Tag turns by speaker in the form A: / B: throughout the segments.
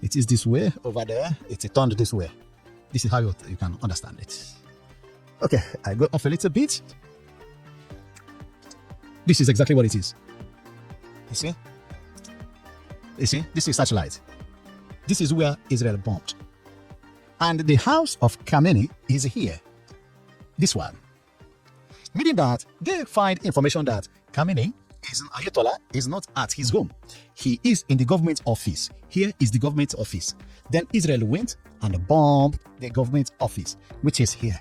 A: It is this way over there. It's turned this way. This is how you can understand it. Okay, I go off a little bit. This is exactly what it is. You see? You see? This is satellite. This is where Israel bombed. And the house of Khamenei is here. This one. Meaning that they find information that Khamenei Ayatollah is not at his home. He is in the government office. Here is the government office. Then Israel went and bombed the government office, which is here.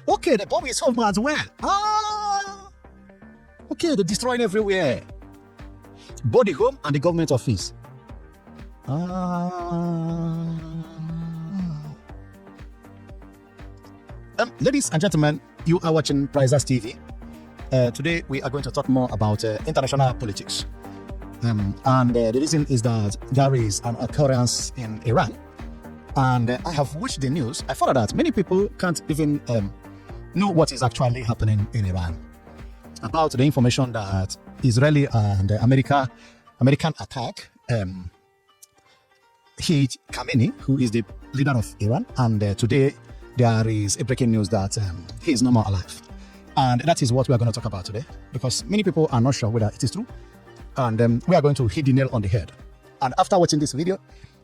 A: Okay, the bomb is home as well. Okay, they're destroying everywhere. Both the home and the government office. Ladies and gentlemen, you are watching Prizers TV. Today we are going to talk more about international politics. And the reason is that there is an occurrence in Iran. And I have watched the news. I found out that many people can't even know what is actually happening in Iran. About the information that Israeli and American attack hit Khamenei, who is the leader of Iran. And today there is a breaking news that he is no more alive. And that is what we are going to talk about today, because many people are not sure whether it is true. And we are going to hit the nail on the head. And after watching this video,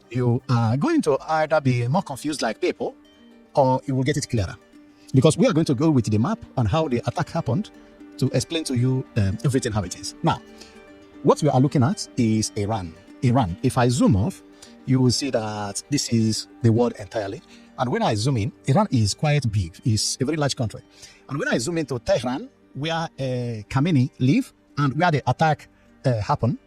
A: you are going to either be more confused like people, or you will get it clearer. Because we are going to go with the map and how the attack happened to explain to you everything how it is. Now, what we are looking at is Iran. Iran. If I zoom off, you will see that this is the world entirely. And when I zoom in, Iran is quite big. It's a very large country. And when I zoom into Tehran, where Khamenei live and where the attack happened,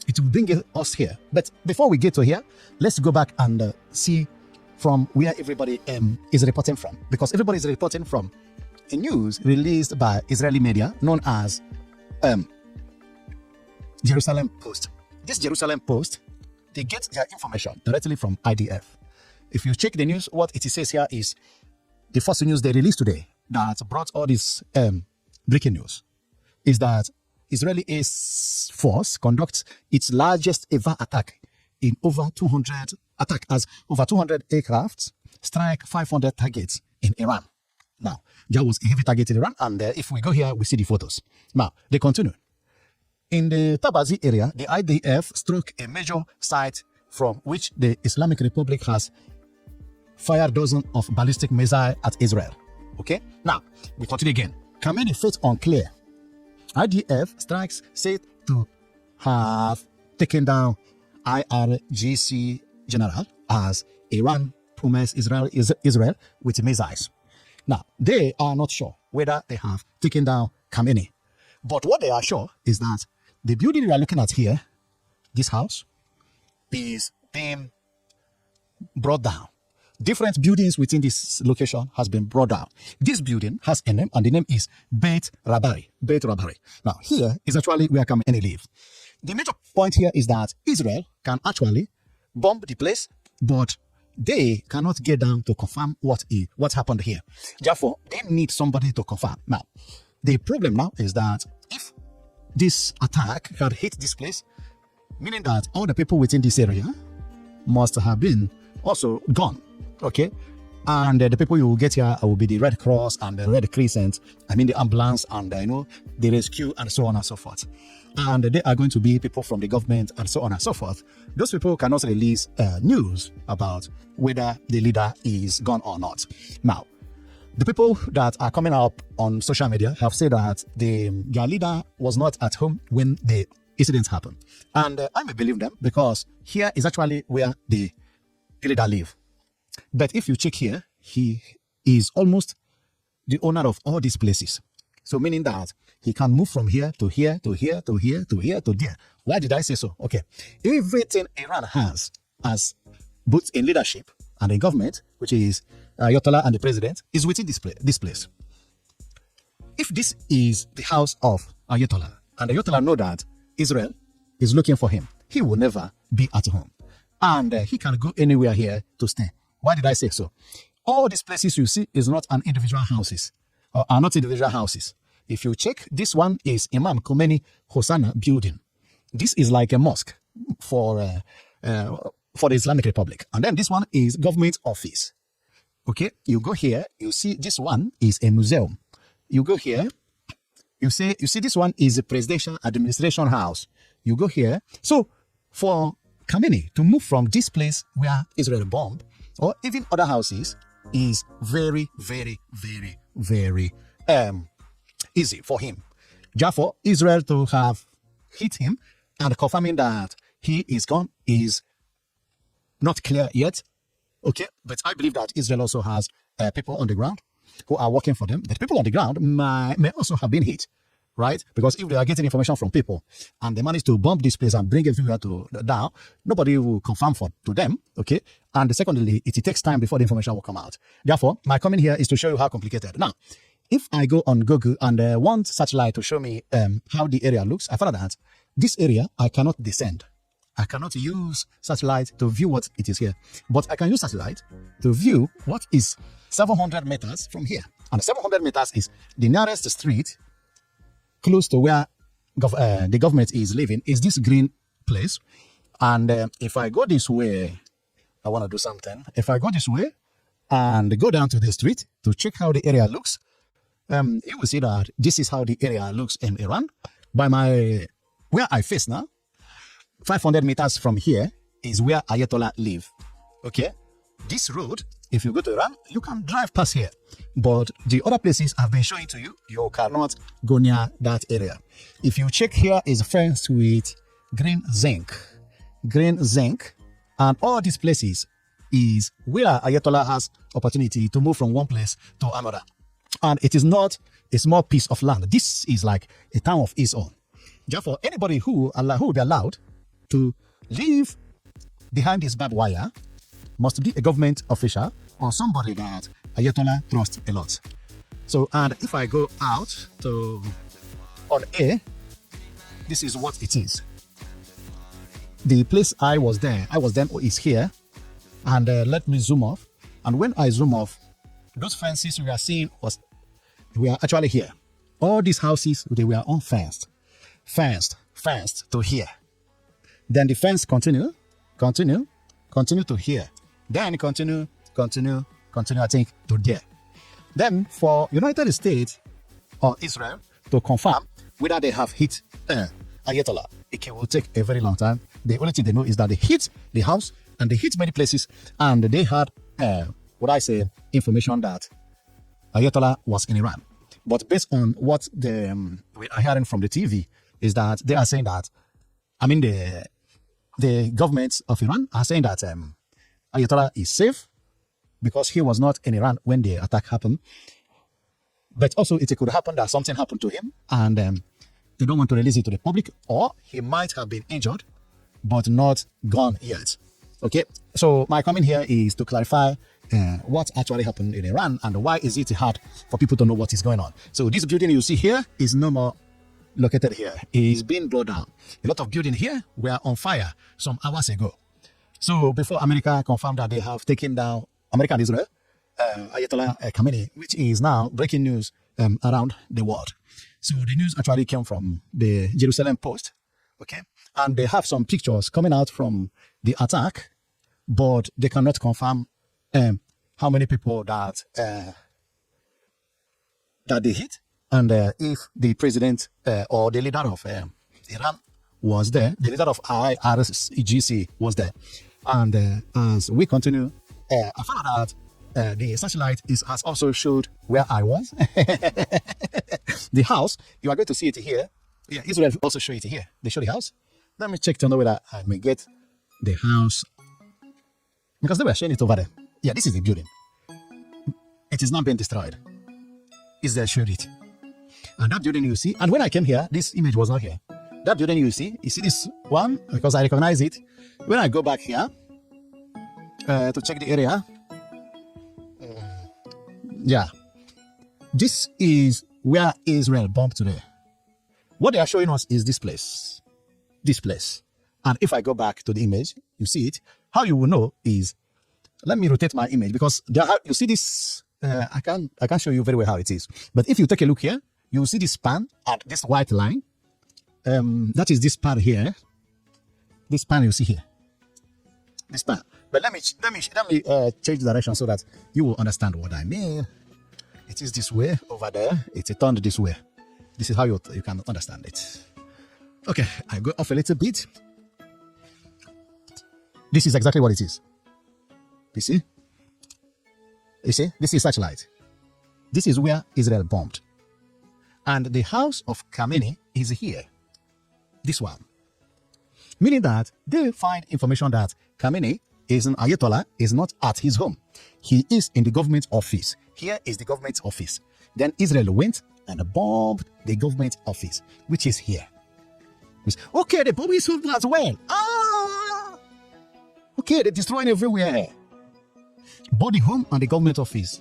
A: it will bring us here. But before we get to here, let's go back and see from where everybody is reporting from. Because everybody is reporting from a news released by Israeli media known as Jerusalem Post. This Jerusalem Post, they get their information directly from IDF. If you check the news, what it says here is the first news they released today that brought all this breaking news is that Israeli Air Force conducts its largest ever attack in over 200 aircrafts, strike 500 targets in Iran. Now, there was a heavy target in Iran, and if we go here, we see the photos. Now, they continue. In the Tabazi area, the IDF struck a major site from which the Islamic Republic has fired dozens of ballistic missiles at Israel. Okay? Now, we continue again. Khamenei fate unclear. IDF strikes said to have taken down IRGC general as Iran promised Israel with missiles. Now, they are not sure whether they have taken down Khamenei. But what they are sure is that the building we are looking at here, this house, is being brought down. Different buildings within this location has been brought down. This building has a name, and the name is Beit Rabari. Beit Rabari. Now, here is actually where Khamenei lives. The major point here is that Israel can actually bomb the place, but they cannot get down to confirm what happened here. Therefore, they need somebody to confirm. Now, the problem now is that if this attack had hit this place, meaning that all the people within this area must have been also gone. Okay, and the people you will get here will be the Red Cross and the Red Crescent, the ambulance and the rescue and so on and so forth. And they are going to be people from the government and so on and so forth. Those people cannot release news about whether the leader is gone or not. Now, the people that are coming up on social media have said that their leader was not at home when the incident happened. And I may believe them, because here is actually where the leader lives. But if you check here, he is almost the owner of all these places. So meaning that he can move from here to here, to here, to here, to here, to there. Why did I say so? Okay. Everything Iran has as both in leadership and in government, which is Ayatollah and the president, is within this place. If this is the house of Ayatollah, and Ayatollah know that Israel is looking for him, he will never be at home. And he can go anywhere here to stay. Why did I say so? All these places you see is not an individual houses, or are not individual houses. If you check, this one is Imam Khamenei Hosanna building. This is like a mosque for for the Islamic Republic. And then this one is government office. Okay, you go here, you see this one is a museum. You go here, you see this one is a presidential administration house. You go here. So for Khamenei to move from this place where Israel bombed, or even other houses, is very, very, very, very easy for him. Therefore, Israel to have hit him and confirming that he is gone is not clear yet. Okay, but I believe that Israel also has people on the ground who are working for them. The people on the ground may also have been hit, right? Because if they are getting information from people and they manage to bomb this place and bring everywhere to down, nobody will confirm to them, okay? And secondly, it takes time before the information will come out. Therefore, my comment here is to show you how complicated. Now, if I go on Google and want satellite to show me how the area looks, I found that this area, I cannot descend. I cannot use satellite to view what it is here. But I can use satellite to view what is 700 meters from here. And 700 meters is the nearest street close to where the government is living, is this green place. And if I go this way, I want to do something. If I go this way and go down to the street to check how the area looks, you will see that this is how the area looks in Iran. By where I face now, 500 meters from here is where Ayatollah live. Okay, this road, if you go to Iran, you can drive past here. But the other places I've been showing to you, you cannot go near that area. If you check here, is fenced with green zinc. Green zinc. And all these places is where Ayatollah has opportunity to move from one place to another. And it is not a small piece of land. This is like a town of its own. Therefore, anybody who will be allowed to live behind this barbed wire must be a government official or somebody that Ayatollah trusts a lot. So, and if I go out on A, this is what it is. The place I was then is here. And let me zoom off. And when I zoom off, those fences we are seeing were actually here. All these houses, they were unfenced. Fenced to here. Then the fence continue to here. Then continue, I think, to there. Then for United States or Israel to confirm whether they have hit Ayatollah, it will take a very long time. The only thing they know is that they hit the house and they hit many places, and they had, information that Ayatollah was in Iran. But based on what we are hearing from the TV, is that they are saying that, the government of Iran are saying that Ayatollah is safe because he was not in Iran when the attack happened. But also it could happen that something happened to him and they don't want to release it to the public, or he might have been injured but not gone yet. Okay, so my comment here is to clarify what actually happened in Iran and why is it hard for people to know what is going on. So this building you see here is no more located here. It is being brought down. A lot of buildings here were on fire some hours ago. So before America confirmed that they have taken down America and Israel, Ayatollah Khamenei, which is now breaking news around the world. So the news actually came from the Jerusalem Post, okay? And they have some pictures coming out from the attack, but they cannot confirm how many people that they hit, and if the president or the leader of Iran was there, the leader of IRGC was there. And as we continue, I found out that the satellite has also showed where I was. The house, you are going to see it here. Yeah, Israel also show it here. They show the house. Let me check to know whether I may get the house, because they were showing it over there. Yeah, this is the building. It is not being destroyed. Israel showed it. And that building you see, and when I came here, this image was not here. That building you see this one, because I recognize it. When I go back here to check the area, yeah, this is where Israel bombed today. What they are showing us is this place. This place. And if I go back to the image, you see it. How you will know is, let me rotate my image, because you see this, I can't show you very well how it is. But if you take a look here, you will see this span and this white line. That is this span here. This span you see here. this part. But let me change the direction so that you will understand what I mean. It is this way over there. It's turned this way. This is how you can understand it. Okay, I go off a little bit. This is exactly what it is. You see? You see? This is satellite. This is where Israel bombed. And the house of Khamenei is here. This one. Meaning that they find information that Khamenei is an Ayatollah, is not at his home. He is in the government office. Here is the government office. Then Israel went and bombed the government office, which is here. Okay, the bomb is as well. Okay, they're destroying everywhere. But the home and the government office.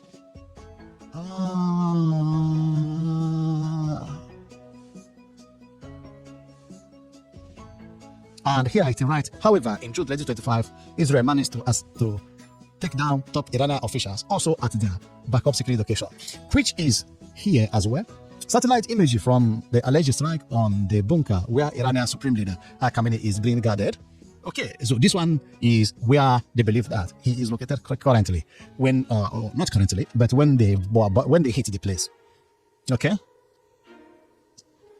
A: And here it is right. However, in June 2025, Israel managed to take down top Iranian officials, also at their backup security location, which is here as well. Satellite imagery from the alleged strike on the bunker where Iranian Supreme Leader Khamenei is being guarded. Okay, so this one is where they believe that he is located currently, when not currently, but when they hit the place. Okay,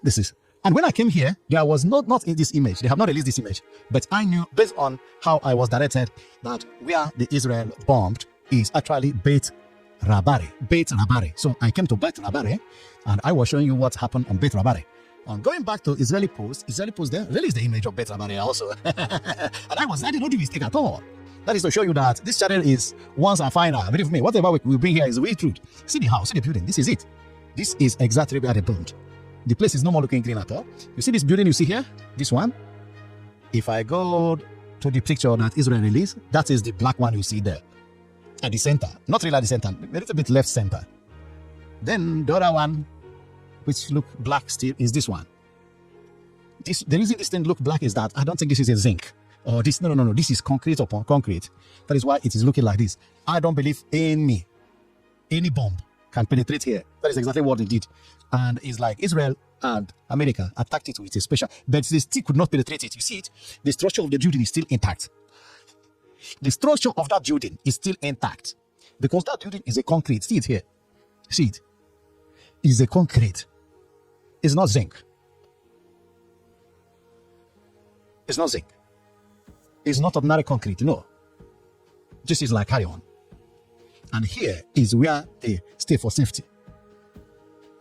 A: this is. And when I came here, there was not in this image. They have not released this image. But I knew, based on how I was directed, that where the Israel bombed is actually Beit Rabari. Beit Rabari. So I came to Beit Rabari, and I was showing you what happened on Beit Rabari. And going back to Israeli Post there released the image of Beit Rabari also. And I did not do mistake at all. That is to show you that this channel is once and final. Believe me, whatever we bring here is the way truth. See the house, see the building. This is it. This is exactly where they bombed. The place is no more looking green at all. You see this building you see here? This one? If I go to the picture that Israel released, that is the black one you see there. At the center. Not really at the center. A little bit left center. Then the other one, which look black still, is this one. The reason this thing look black is that I don't think this is a zinc. Or this, no. This is concrete upon concrete. That is why it is looking like this. I don't believe any bomb can penetrate here. That is exactly what they did. And it's like Israel and America attacked it with a special, but they still could not penetrate it. You see it? The structure of the building is still intact. The structure of that building is still intact because that building is a concrete. See it here. See it? It's a concrete. It's not zinc. It's not zinc. It's not ordinary concrete. No. This is like iron. And here is where they stay for safety.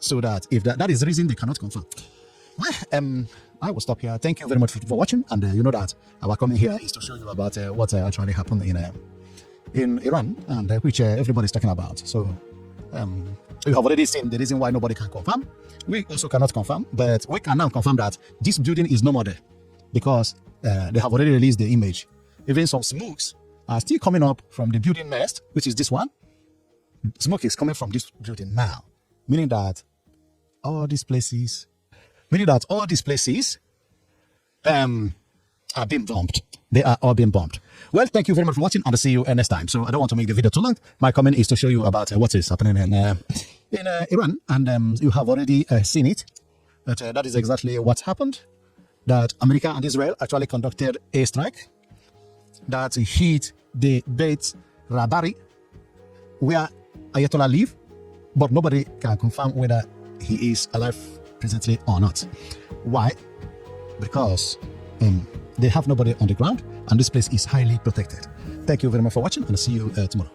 A: So that if that is the reason they cannot confirm. Well, I will stop here. Thank you very much for watching. And you know that our coming here is to show you about what actually happened in Iran, and which everybody's talking about. So you have already seen the reason why nobody can confirm. We also cannot confirm, but we can now confirm that this building is no more there because they have already released the image. Even some smokes are still coming up from the building nest, which is this one. Smoke is coming from this building now, meaning that all these places are being bombed. They are all being bombed. Well, thank you very much for watching, and I'll see you next time. So I don't want to make the video too long. My comment is to show you about what is happening in Iran, and you have already seen it. That is exactly what happened. That America and Israel actually conducted a strike that hit the Beit Rabari, where Ayatollah live, but nobody can confirm whether he is alive presently or not. Why? Because they have nobody on the ground, and this place is highly protected. Thank you very much for watching, and I'll see you tomorrow.